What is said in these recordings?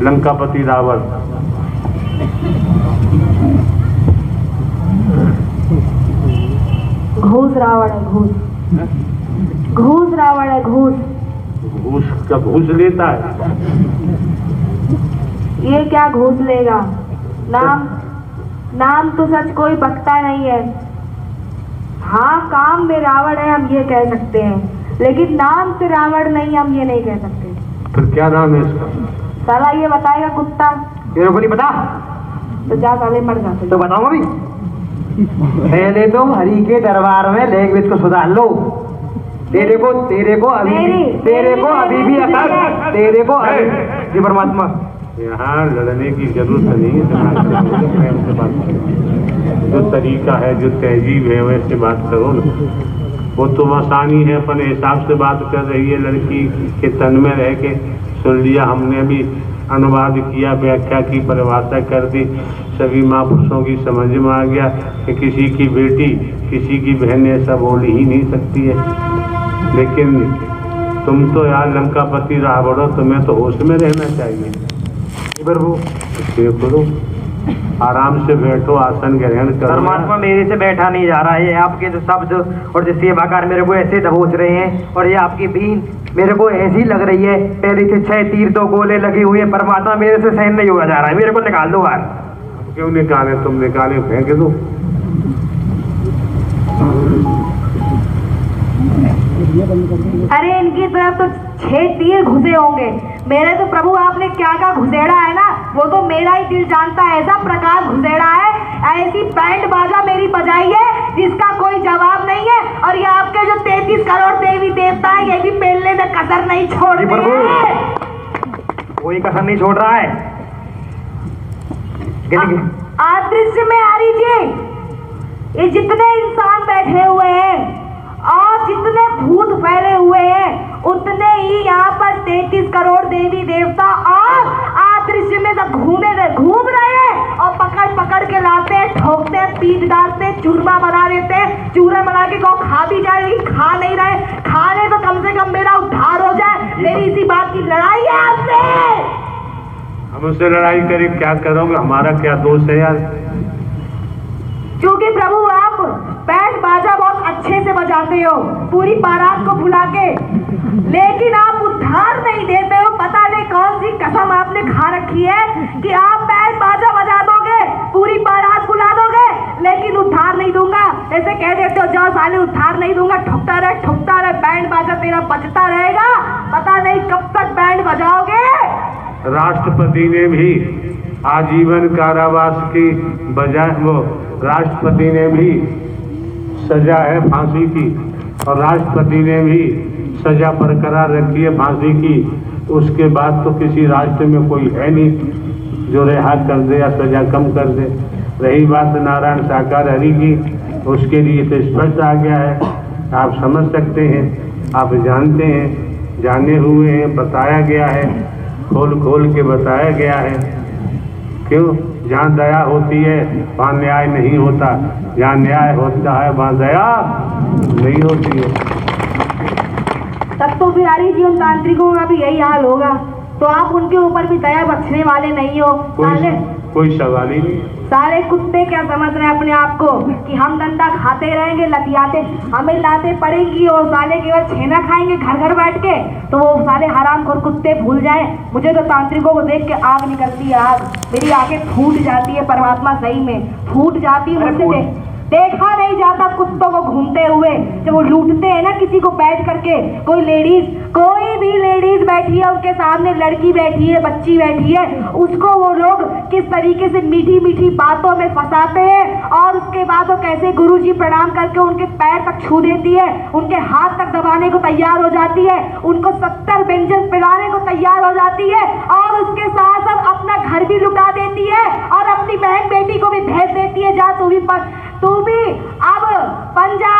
लंकापति रावण। घूस रावण है, घूस। घूस रावण है, घूस। घूस का घूस लेता है? ये क्या घूस लेगा? नाम तो सच कोई बकता नहीं है। हाँ, काम में रावण है हम ये कह सकते हैं, लेकिन नाम से रावण नहीं, हम ये नहीं कह सकते। फिर क्या नाम है इसका? साला ये बताएगा कुत्ता। तेरे को नहीं पता तो जा साले मर जाते। तो बताऊंगा भी। पहले तो हरि के दरबार में लैंग्वेज को सुधार लो। तेरे को अभी भी अकल, तेरे को अभी परमात्मा। यहाँ लड़ने की जरूरत नहीं है, प्रेम से बात करो। जो तरीका है, जो तहजीब है, वैसे बात करो ना। वो तो आसानी है, अपने हिसाब से बात कर रही है, लड़की के तन में रह के सुन लिया हमने, भी अनुवाद किया, व्याख्या की, परिभाषा कर दी, सभी महापुरुषों की समझ में आ गया कि किसी की बेटी किसी की बहन ऐसा बोल ही नहीं सकती है। लेकिन तुम तो यार लंकापति रावण हो, तुम्हें तो होश में रहना चाहिए। प्रभु करो, आराम से बैठो, आसन ग्रहण करो। परमात्मा मेरे से बैठा नहीं जा रहा है। आपके जो शब्द और जो सेवाकार मेरे को ऐसे दबोच रहे हैं, और ये आपकी बीन मेरे को ऐसी लग रही है, पहले से 6 तीर तो गोले लगी हुई है। परमात्मा मेरे से सहन नहीं हुआ जा रहा है, मेरे को निकाल दो बाहर। क्यों निकाले? तुम निकाले, फेंक दो। अरे इनकी तरफ तो 6 तीर घुसे होंगे, मेरे तो प्रभु आपने क्या क्या घुसेड़ा है ना, वो तो मेरा ही दिल जानता है। ऐसा प्रकार घुसेड़ा है, ऐसी बैंड बाजा मेरी बजाई है जिसका कोई जवाब नहीं है। और ये आपके जो 33 करोड़ देवी देवता है, ये भी पेलने में कसर नहीं छोड़ रहे हैं। कोई कसर नहीं छोड़ रहा है। दृश्य में आ रही, ये जितने इंसान बैठे हुए हैं और जितने भूत फैले हुए हैं, उतने ही यहाँ पर 33 करोड़ देवी देवता और आदृश्य में सब घूम रहे हैं और पकड़ पकड़ के लाते हैं, ठोकते हैं, पीट डालते हैं, चूरमा बना देते हैं। चूरमा बना के गौ खा भी जाए, लेकिन खा नहीं रहे। खाने तो कम से कम मेरा उद्धार हो जाए। मेरी इसी बात की लड़ाई है आपसे। हम उससे लड़ाई करें, क्या करोगे? हमारा क्या दोष है यार? क्योंकि प्रभु आप बैंड बाजा बहुत अच्छे से बजाते हो, पूरी बारात को बुला के, लेकिन आप उद्धार नहीं देते हो। पता नहीं कौन सी कसम आपने खा रखी है कि आप बैंड बाजा बजा दोगे, पूरी बारात बुला दोगे, लेकिन उद्धार नहीं दूंगा। ऐसे कह देते हो, जाओ साले उद्धार नहीं दूंगा, ठुकता रहे, बैंड बाजा तेरा बजता रहेगा। पता नहीं कब तक बैंड बजाओगे। राष्ट्रपति ने भी आजीवन कारावास की बजाय, वो राष्ट्रपति ने भी सजा है फांसी की, और राष्ट्रपति ने भी सजा बरकरार रखी है फांसी की। उसके बाद तो किसी राष्ट्र में कोई है नहीं जो रिहा कर दे या सजा कम कर दे। रही बात नारायण साकार हरि की, उसके लिए तो स्पष्ट आ गया है, आप समझ सकते हैं, आप जानते हैं, जाने हुए हैं, बताया गया है, खोल खोल के बताया गया है। क्यों? जहाँ दया होती है वहाँ न्याय नहीं होता, जहाँ न्याय होता है वहाँ दया नहीं होती है। तब तो बिहारी जीवन तांत्रिकों का भी यही हाल होगा, तो आप उनके ऊपर भी दया बख्शने वाले नहीं हो। कोई सवाल ही नहीं। सारे कुत्ते क्या समझ रहे हैं अपने आप को कि हम डंडा खाते रहेंगे, लतियाते, हमें लाते पड़ेंगी, और साले केवल छेना खाएंगे घर घर बैठ के, तो वो साले हरामखोर कुत्ते भूल जाएं। मुझे तो तांत्रिकों को देख के आग निकलती है, आग, मेरी आंखें फूट जाती है। परमात्मा सही में फूट जाती है। मुझसे देखा नहीं जाता कुत्तों को घूमते हुए, जब वो लूटते हैं ना किसी को बैठ करके। कोई लेडीज, कोई भी लेडीज बैठी है, उनके सामने लड़की बैठी है, बच्ची बैठी है, उसको वो लोग किस तरीके से मीठी मीठी बातों में फंसाते हैं, और उसके बाद वो कैसे गुरुजी प्रणाम करके उनके पैर तक छू देती है, उनके हाथ तक दबाने को तैयार हो जाती है, उनको 70 व्यंजन पिलाने को तैयार हो जाती है, और उसके साथ साथ अपना घर भी लुटा देती है और अपनी बहन बेटी को भी भेज देती है, जा तू भी अब बन जा,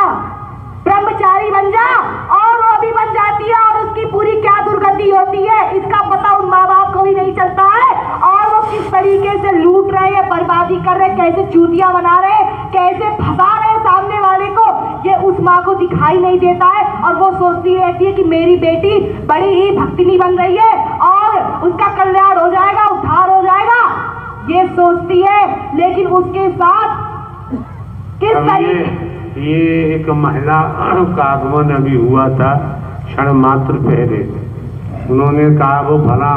ब्रह्मचारी बन जा। और वो भी बन जाती है, और उसकी पूरी क्या दुर्गति होती है इसका पता उन माँ बाप को भी नहीं चलता है। और वो किस तरीके से लूट रहे हैं, बर्बादी कर रहे हैं, कैसे चूतिया बना रहे हैं, कैसे फंसा रहे हैं सामने वाले को, ये उस माँ को दिखाई नहीं देता है। और वो सोचती रहती है कि मेरी बेटी बड़ी ही भक्तिनी बन रही है और उसका कल्याण हो जाएगा, दोस्ती है, लेकिन उसके साथ किस अब तरीके ये एक महिला का आगमन अभी हुआ था क्षण मात्र पहले। उन्होंने कहा वो भला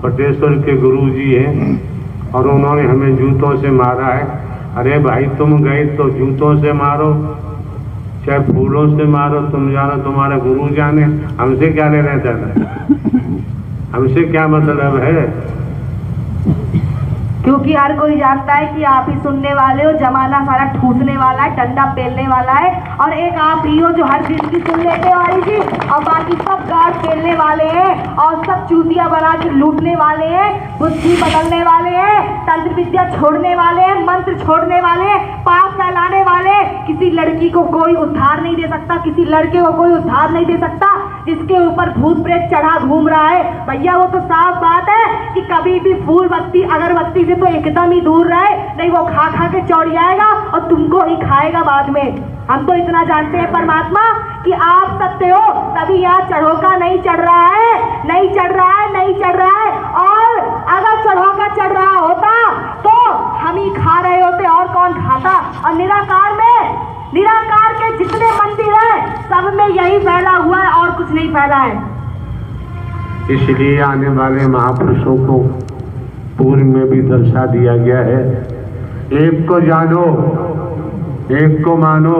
बटेश्वर के गुरु जी हैं और उन्होंने हमें जूतों से मारा है। अरे भाई तुम गए तो जूतों से मारो चाहे फूलों से मारो, तुम जानो तुम्हारा गुरु जाने, हमसे क्या लेना देना, हमसे क्या मतलब है। क्योंकि हर कोई जानता है कि आप ही सुनने वाले हो, जमाना सारा ठूसने वाला है, डंडा पेलने वाला है, और एक आप ही हो जो हर चीज की सुन लेते हो वाली जी, और बाकी सब गार्ड पेलने वाले हैं और सब चूतिया बना के लूटने वाले हैं, बुद्धि बदलने वाले हैं, तंत्र विद्या छोड़ने वाले हैं, मंत्र छोड़ने वाले हैं, पाप फैलाने वाले। किसी लड़की को कोई उद्धार नहीं दे सकता, किसी लड़के को कोई उद्धार नहीं दे सकता जिसके ऊपर भूत प्रेत चढ़ा घूम रहा है। भैया वो तो साफ बात है कि कभी भी फूल बत्ती अगरबत्ती से तो एकदम ही दूर रहे, नहीं वो खा खा के चौड़ जाएगा और तुमको ही खाएगा बाद में। हम तो इतना जानते हैं परमात्मा कि आप सत्य हो, तभी यहाँ चढ़ोका नहीं चढ़ रहा है, नहीं चढ़ रहा है, नहीं चढ़ रहा है। और अगर चढ़ोका चढ़ रहा होता तो हम ही खा रहे होते, और कौन खाता। और निराकार के जितने मंदिर हैं सब में यही फैला हुआ है और कुछ नहीं फैला है। इसलिए आने वाले महापुरुषों को पूर्व में भी दर्शा दिया गया है, एक को जानो, एक को मानो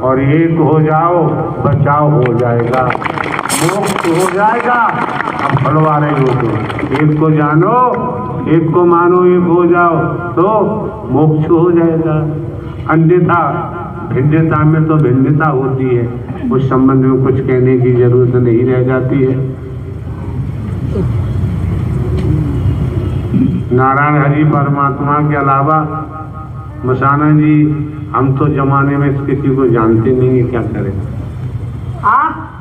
और एक हो जाओ, बचाव हो जाएगा, मोक्ष हो जाएगा। अब फलवा रहे हो तो एक को जानो, एक को मानो, एक हो जाओ तो मोक्ष हो जाएगा। अन्यथा भिन्नता में तो भिन्नता होती है, उस संबंध में कुछ कहने की जरूरत नहीं रह जाती है। नारायण हरि परमात्मा के अलावा मसाना जी हम तो जमाने में किसी को जानते नहीं है, क्या करें।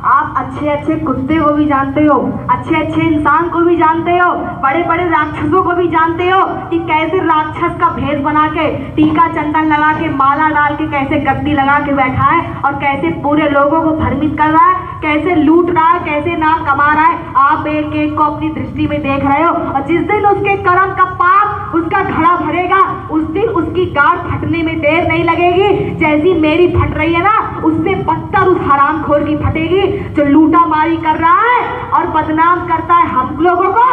आप अच्छे अच्छे कुत्ते को भी जानते हो, अच्छे अच्छे इंसान को भी जानते हो, बड़े बड़े राक्षसों को भी जानते हो कि कैसे राक्षस का भेष बना के टीका चंदन लगा के माला डाल के कैसे गद्दी लगा के बैठा है और कैसे पूरे लोगों को भ्रमित कर रहा है, कैसे लूट रहा है, कैसे नाम कमा रहा है। आप एक एक को अपनी दृष्टि में देख रहे हो, और जिस दिन उसके कर्म का पाप उसका घड़ा भरेगा उस दिन उसकी गाड़ फटने में देर नहीं लगेगी। जैसी मेरी फट रही है ना, उससे बदतर उस हरामखोर की फटेगी जो लूटा मारी कर रहा है और बदनाम करता है हम लोगों को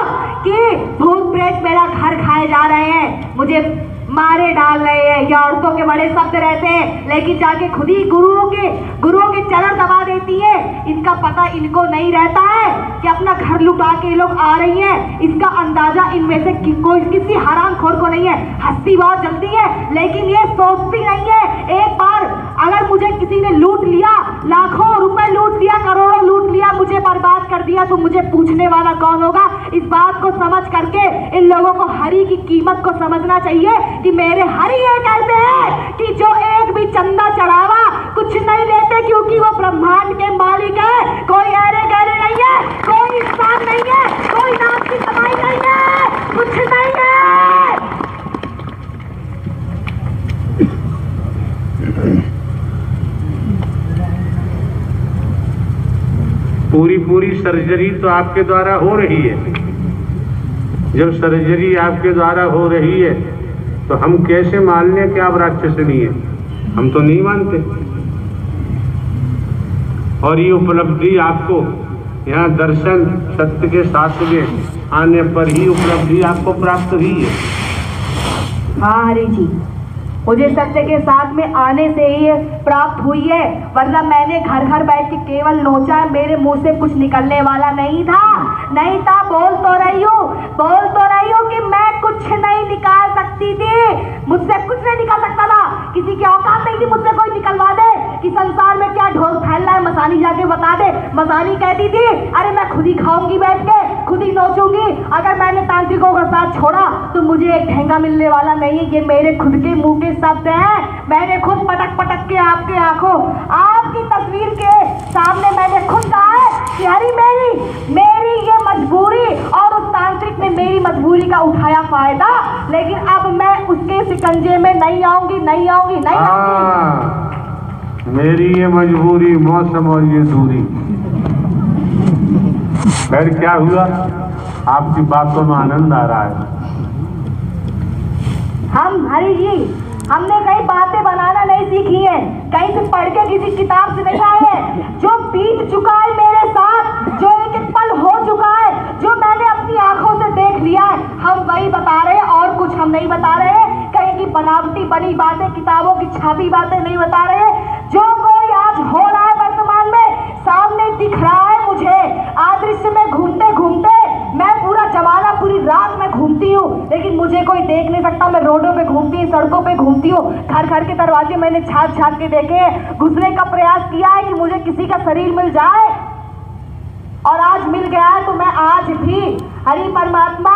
कि भूत प्रेत मेरा घर खाए जा रहे हैं, मुझे मारे डाल रहे हैं। या औरतों के बड़े शब्द रहते हैं, लेकिन जाके खुद ही गुरुओं के चरण दबा देती है। इसका पता इनको नहीं रहता है कि अपना घर लुटा के लोग आ रही हैं। इसका अंदाजा इनमें से कोई किसी हरामखोर को नहीं है। हंसती बहुत जल्दी है लेकिन ये सोचती नहीं है। एक बार अगर मुझे किसी ने लूट लिया, लाखों रुपए लूट लिया, करोड़ों लूट लिया, मुझे बर्बाद कर दिया, तो मुझे पूछने वाला कौन होगा। इस बात को समझ करके इन लोगों को हरि की कीमत को समझना चाहिए कि मेरे हरि ये कहते हैं कि जो एक भी चंदा चढ़ावा कुछ नहीं लेते, क्योंकि वो ब्रह्मांड के मालिक है। कोई अरे गहरे नहीं है, कोई इंसान नहीं है, कोई नाम की कमाई नहीं है, कुछ नहीं है। पूरी सर्जरी तो आपके द्वारा हो रही है। जब सर्जरी आपके द्वारा हो रही है तो हम कैसे मान लें कि आप राक्षस नहीं है? हम तो नहीं मानते। और ये उपलब्धि आपको यहाँ दर्शन सत्य के साथ में आने पर ही उपलब्धि आपको प्राप्त हुई है। हाँ हरि जी, मुझे सत्य के साथ में आने से ही प्राप्त हुई है, वरना मैंने घर घर बैठ के केवल नोचा, मेरे मुंह से कुछ निकलने वाला नहीं था। बोल तो रही हूँ कि मैं कुछ नहीं निकाल सकती थी, मुझसे कुछ नहीं निकल सकता था, किसी की औकात नहीं थी मुझसे कोई निकलवा दे कि संसार में क्या ढोल फैल रहा है, मसानी जाके बता दे। मसानी कहती थी अरे मैं खुद ही खाऊंगी बैठ के, खुद ही नोचूंगी, अगर मैंने तांत्रिकों का साथ छोड़ा तो मुझे एक ठेंगा मिलने वाला नहीं है। ये मेरे खुद के मुंह के शब्द हैं, मैंने खुद पटक पटक के आपके आंखों आपकी तस्वीर के सामने मैंने खुद कहा है कि हरी मेरी ये मजबूरी और उस तांत्रिक ने मेरी मजबूरी का उठाया फायदा, लेकिन अब मैं उसके शिकंजे में नहीं आऊंगी। मेरी ये मजबूरी, मौसम और ये दूरी। फिर क्या हुआ? आपकी बातों में आनंद आ रहा है। हम हरि जी हमने कहीं बातें बनाना नहीं सीखी है, कहीं से पढ़ के किसी किताब से नहीं आए हैं। जो बीत चुका है मेरे साथ, जो एक एक पल हो चुका है, जो मैंने अपनी आंखों से देख लिया है, हम वही बता रहे हैं और कुछ हम नहीं बता रहे हैं। कहीं की बनावटी बनी बातें, किताबों की छापी बातें नहीं बता रहे हैं। जो कोई आज हो रहा है वर्तमान में सामने दिख रहा है मुझे। आदृश्य में घूमते घूमते मैं पूरा जमाना, पूरी रात में घूमती हूँ, लेकिन मुझे कोई देख नहीं सकता। मैं रोडों पे घूमती हूँ, सड़कों पे घूमती हूँ, घर घर के दरवाजे मैंने छाप छाप के देखे हैं। घुसने का प्रयास किया है कि मुझे किसी का शरीर मिल जाए, और आज मिल गया है। तो मैं आज भी हरि परमात्मा,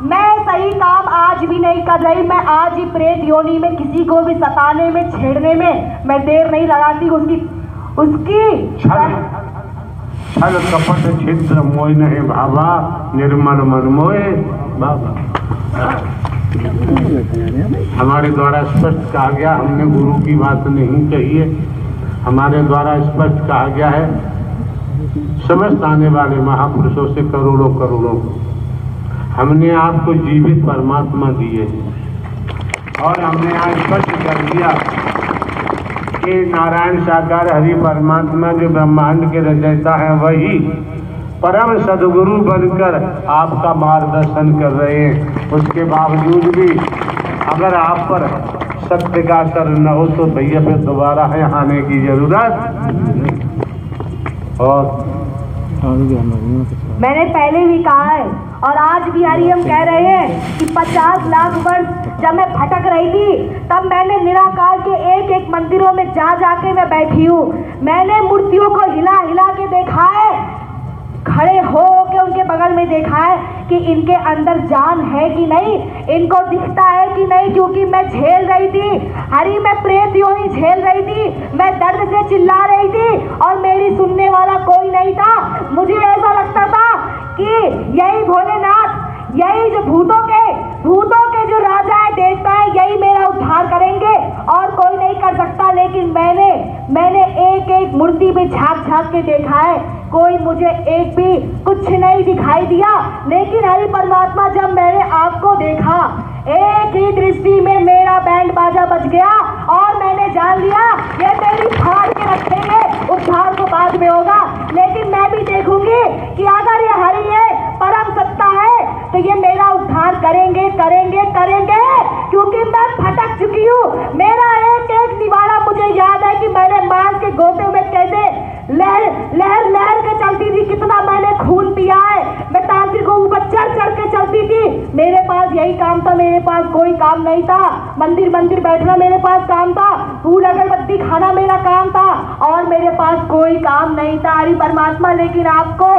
मैं सही काम आज भी नहीं कर रही। मैं आज ही प्रेत योनि में किसी को भी सताने में, छेड़ने में मैं देर नहीं लगाती। उसकी छल कपट छिद्र मोय नहीं भावा, निर्मल मन मोय बाबा। हमारे द्वारा स्पष्ट कहा गया, हमने गुरु की बात नहीं कही है, हमारे द्वारा स्पष्ट कहा गया है। समस्त आने वाले महापुरुषों से करोड़ों करोड़ों हमने आपको जीवित परमात्मा दिए, और हमने आज स्पष्ट कर दिया कि नारायण साकार हरि परमात्मा जो ब्रह्मांड के रचयिता है, वही परम सदगुरु बनकर आपका मार्गदर्शन कर रहे हैं। उसके बावजूद भी अगर आप पर सत्य का असर न हो तो भैया फिर दोबारा है आने की जरूरत नहीं। और मैंने पहले भी कहा है और आज भी हरि हम कह रहे हैं कि 50 लाख वर्ष जब मैं भटक रही थी, तब मैंने निराकार के एक एक मंदिरों में जा जाके मैं बैठी हूँ। मैंने मूर्तियों को हिला हिला के देखा है, खड़े हो के उनके बगल में देखा है कि इनके अंदर जान है कि नहीं, इनको दिखता है कि नहीं, क्योंकि मैं झेल रही थी हरि, मैं प्रेत योनि झेल रही थी, मैं दर्द से चिल्ला रही थी और मेरी सुनने वाला कोई नहीं था। मुझे ऐसा लगता था कि यही भोलेनाथ, यही जो भूतों के जो राजा है, देवता है, यही मेरा उद्धार करेंगे और कोई नहीं कर सकता। लेकिन मैंने एक एक मूर्ति में झांक झांक के देखा है, कोई मुझे एक भी कुछ नहीं दिखाई दिया। लेकिन हरि परमात्मा, जब मैंने आपको देखा, एक ही दृष्टि में मेरा बैंड बाजा बज गया और मैंने जान लिया ये मेरी फाड़ के रखेंगे, उद्धार तो बाद में होगा। लेकिन मैं भी देखूंगी कि अगर ये हरि है, परम सत्ता है, तो ये मेरा उद्धार करेंगे करेंगे करेंगे, क्योंकि मैं भटक चुकी हूँ। मेरा एक एक निवाड़ा मुझे याद है कि मैंने मांस के गोते में कैसे लहर के चलती थी, कितना मैंने खून पिया है। मैं तांत्रिक को ऊपर चढ़ चढ़ के चलती थी। मेरे पास यही काम था, मेरे पास कोई काम नहीं था। मंदिर बैठना मेरे पास काम था, फूल अगरबत्ती खाना मेरा काम था, और मेरे पास कोई काम नहीं था हरि परमात्मा। लेकिन आपको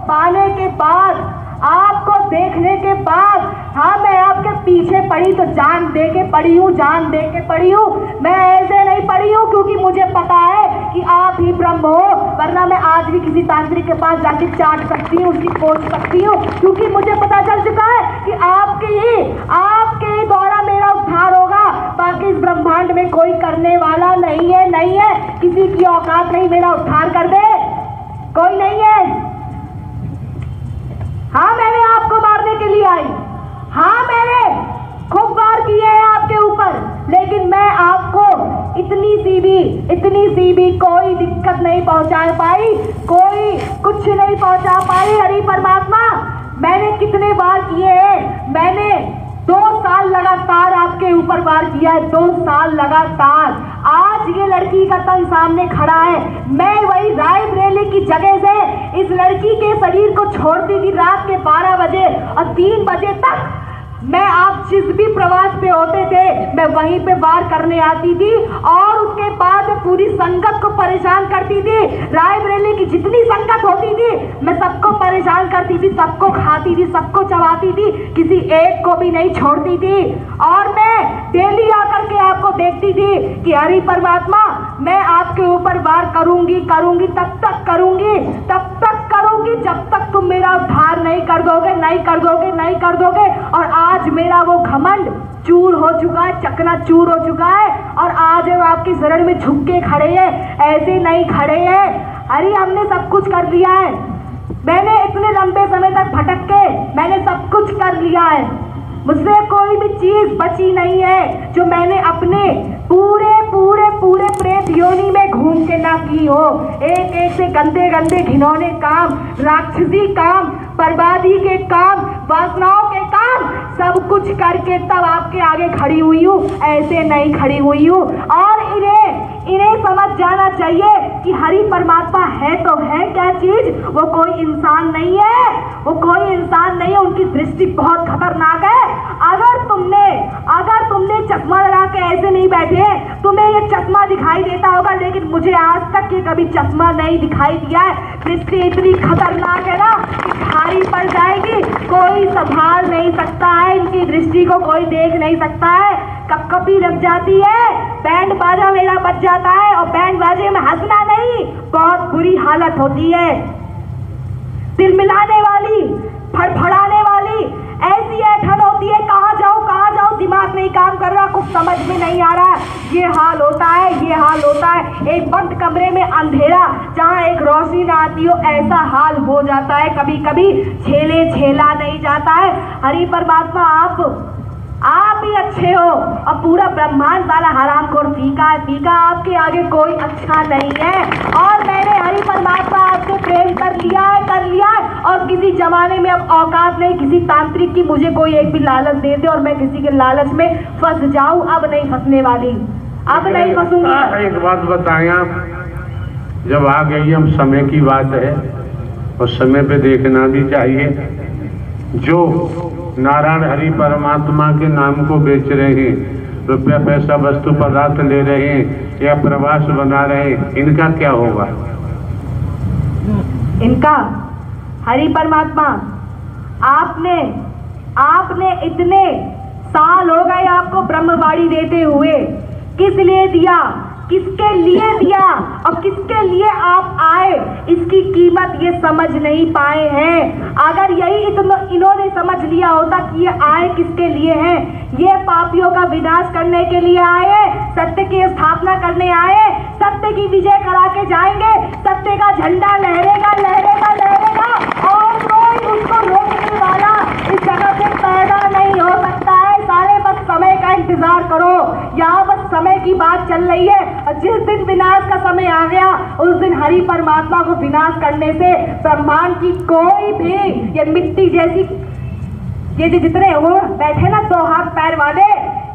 पाने के बाद, आपको देखने के बाद, हाँ, मैं आपके पीछे पड़ी तो जान दे के पड़ी हूँ, जान दे के पड़ी हूँ। मैं ऐसे नहीं पड़ी हूँ क्योंकि मुझे पता है कि आप ही ब्रह्म हो, वरना मैं आज भी किसी तांत्रिक के पास जाके चाट सकती हूँ, उसकी खोज सकती हूँ, क्योंकि मुझे पता चल चुका है कि आपके ही द्वारा मेरा उद्धार होगा। बाकी इस ब्रह्मांड में कोई करने वाला नहीं है, किसी की औकात नहीं मेरा उद्धार कर दे, कोई नहीं है। हाँ, मैंने आपको मारने के लिए आई, हाँ, मैंने खूब वार किए हैं आपके ऊपर, लेकिन मैं आपको इतनी सी भी कोई दिक्कत नहीं पहुंचा पाई, कोई कुछ नहीं पहुंचा पाई हरि परमात्मा। मैंने कितने वार किए हैं, मैंने 2 साल लगातार आपके ऊपर वार किया है, 2 साल लगातार। आज ये लड़की का तन सामने खड़ा है, मैं वही रायबरेली की जगह से इस लड़की के शरीर को छोड़ती थी रात के 12 बजे, और 3 बजे तक मैं, आप जिस भी प्रवास पे होते थे, मैं वहीं पे वार करने आती थी, और उसके बाद पूरी संगत को परेशान करती थी। रायबरेली की जितनी संगत होती थी, मैं सबको परेशान करती थी, सबको खाती थी, सबको चबाती थी, किसी एक को भी नहीं छोड़ती थी। और मैं डेली आकर के आपको देखती थी कि हरि परमात्मा, मैं आपके ऊपर वार करूंगी, तब तक करूंगी जब तक तुम मेरा उद्धार नहीं कर दोगे। और आज मेरा वो घमंड चूर हो चुका है, चकनाचूर हो चुका है, और आज हम आपकी शरण में झुक के खड़े हैं, ऐसे नहीं खड़े हैं। अरे हमने सब कुछ कर लिया है, मैंने इतने लंबे समय तक भटक के मैंने सब कुछ कर लिया है, मुझसे कोई भी चीज बची नहीं है जो मैंने अपने पूरे पूरे पूरे प्रेत योनि में घूम के ना की हो। एक एक से गंदे गंदे घिनौने काम, राक्षसी काम, बर्बादी के काम, वासनाओं के काम, सब कुछ करके तब आपके आगे खड़ी हुई हूँ, ऐसे नहीं खड़ी हुई हूँ। और इन्हें समझ जाना चाहिए कि हरि परमात्मा है तो है क्या चीज, वो कोई इंसान नहीं है, वो कोई इंसान नहीं है। उनकी दृष्टि बहुत खतरनाक है। अगर तुमने चश्मा लगा के ऐसे नहीं बैठे, तुम्हें ये चश्मा दिखाई देता होगा, लेकिन मुझे आज तक ये कभी चश्मा नहीं दिखाई दिया है। दृष्टि इतनी खतरनाक है ना कि भारी पड़ जाएगी, कोई संभाल नहीं सकता है, इनकी दृष्टि को कोई देख नहीं सकता है। कपकपी लग जाती है, बैंड बाजा मेरा बज जाता है, और बैंड बाजे में हंसना नहीं, बहुत बुरी हालत होती है। दिल मिलाने वाली, फड़फड़ाने वाली ऐसी ऐठन होती है, कहाँ जाऊँ दिमाग नहीं काम कर रहा, कुछ समझ में नहीं आ रहा। ये हाल होता है। एक बंद कमरे में अंधेरा, जहाँ एक रोशनी ना आती हो, ऐसा हाल हो जाता है। कभी कभी झेला नहीं जाता है। हरि परमात्मा आप ही अच्छे हो, और पूरा ब्रह्मांड वाला हरामखोर फीका आपके आगे कोई अच्छा नहीं है। और मैंने हरि परमात्मा आपसे प्रेम कर लिया है, और किसी जमाने में अब औकात नहीं किसी तांत्रिक की मुझे कोई एक भी लालच दे दे और मैं किसी के लालच में फंस जाऊं। अब नहीं फंसने वाली, अब नहीं फंसूंगी। एक बात बताएं आप, जब आ गई हम समय की बात है, और समय पे देखना भी चाहिए। जो नारायण हरि परमात्मा के नाम को बेच रहे हैं, रुपया पैसा वस्तु पदार्थ ले रहे हैं, या प्रवास बना रहे हैं, इनका क्या होगा? इनका हरि परमात्मा, आपने इतने साल हो गए आपको ब्रह्मवाणी देते हुए, किस लिए दिया, किसके लिए दिया, और किसके लिए आप आए, इसकी कीमत ये समझ नहीं पाए हैं। अगर यही इन्होंने समझ लिया होता कि ये आए किसके लिए हैं, ये पापियों का विनाश करने के लिए आए, सत्य की स्थापना करने आए, सत्य की विजय करा के जाएंगे, सत्य का झंडा लहरेगा लहरेगा लहरेगा, और कोई उसको रोकने वाला इस जगह से पैदा नहीं हो सकता है। सारे बस समय का इंतजार करो, यहाँ बस समय की बात चल रही है। जिस दिन विनाश का समय आ गया, उस दिन हरि परमात्मा को विनाश करने से ब्रह्मांड की कोई भी, ये मिट्टी जैसी, ये जितने वो बैठे ना 2 हाथ पैर वाले,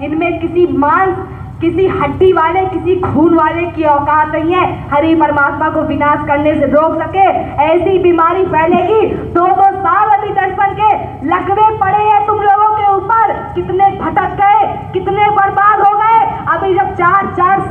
इनमें किसी मांस, किसी हड्डी वाले, किसी खून वाले की औकात नहीं है हरि परमात्मा को विनाश करने से रोक सके। ऐसी बीमारी फैलेगी, 2-2 साल अभी दर्शन के लकवे पड़े हैं तुम लोगों के ऊपर, कितने भटक गए, कितने बर्बाद हो गए। अभी जब 4-4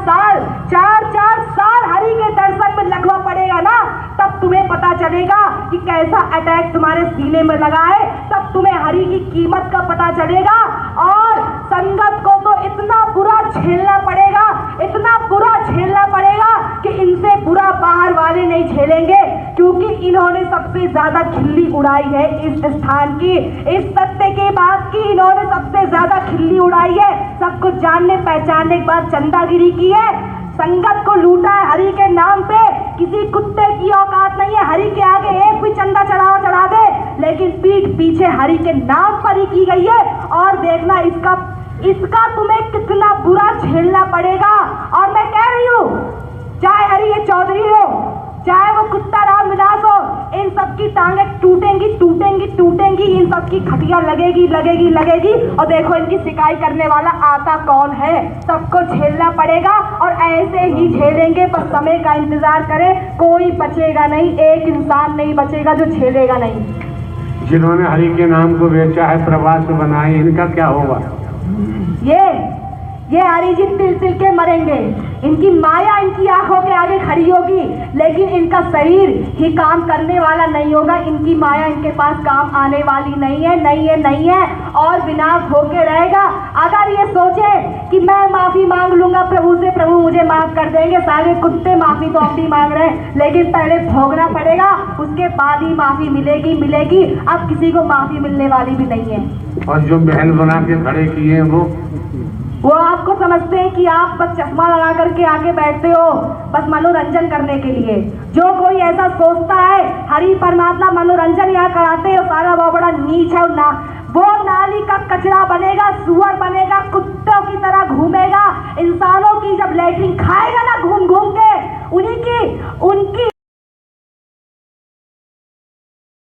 साल हरि के दर्शन में लगवा पड़ेगा ना, तब तुम्हें पता चलेगा कि कैसा अटैक तुम्हारे सीने में लगा है, तब तुम्हें हरि की कीमत का पता चलेगा। और संगत को तो इतना बुरा झेलना पड़ेगा कि इनसे बुरा बाहर वाले नहीं झेलेंगे, क्योंकि इन्होंने सबसे ज्यादा खिल्ली उड़ाई है इस स्थान की, इस सत्य की बात की इन्होंने सबसे ज्यादा खिल्ली उड़ाई है। सब कुछ जानने पहचानने के बाद चंदागिरी की है, संगत को लूटा है हरि के नाम पे। किसी कुत्ते की औकात नहीं है हरि के आगे एक भी चंदा चढ़ा दे, लेकिन पीठ पीछे हरि के नाम पर ही की गई है। और देखना इसका तुम्हें कितना बुरा झेलना पड़ेगा। और मैं कह रही हूँ, चाहे हरि ये चौधरी हो, चाहे वो कुत्ता राम विलास हो, इन सबकी टांगे टूटेंगी, इन सबकी खटिया लगेगी। और देखो इनकी शिकायत करने वाला आता कौन है, सबको झेलना पड़ेगा, और ऐसे ही झेलेंगे। बस समय का इंतजार करें, कोई बचेगा नहीं, एक इंसान नहीं बचेगा जो झेलेगा नहीं। जिन्होंने हरि के नाम को बेचा है, प्रवास बनाए, इनका क्या होगा? ये हरि जी तिल के मरेंगे, इनकी माया इनकी आंखों के आगे खड़ी होगी, लेकिन इनका शरीर ही काम करने वाला नहीं होगा। इनकी माया इनके पास काम आने वाली नहीं है, और विनाश होके रहेगा। अगर ये सोचे कि मैं माफी मांग लूंगा प्रभु से, प्रभु मुझे माफ कर देंगे, सारे कुत्ते माफी तो अब भी मांग रहे हैं, लेकिन पहले भोगना पड़ेगा, उसके बाद ही माफी मिलेगी। अब किसी को माफी मिलने वाली भी नहीं है। और जो महल बना के खड़े किए हैं वो वो आपको समझते हैं कि आप बस चश्मा लगा करके आके बैठते हो बस मनोरंजन करने के लिए। जो कोई ऐसा सोचता है हरि परमात्मा मनोरंजन यहाँ कराते हैं, सारा वो बड़ा नीच है। ना वो नाली का कचरा बनेगा, सुअर बनेगा,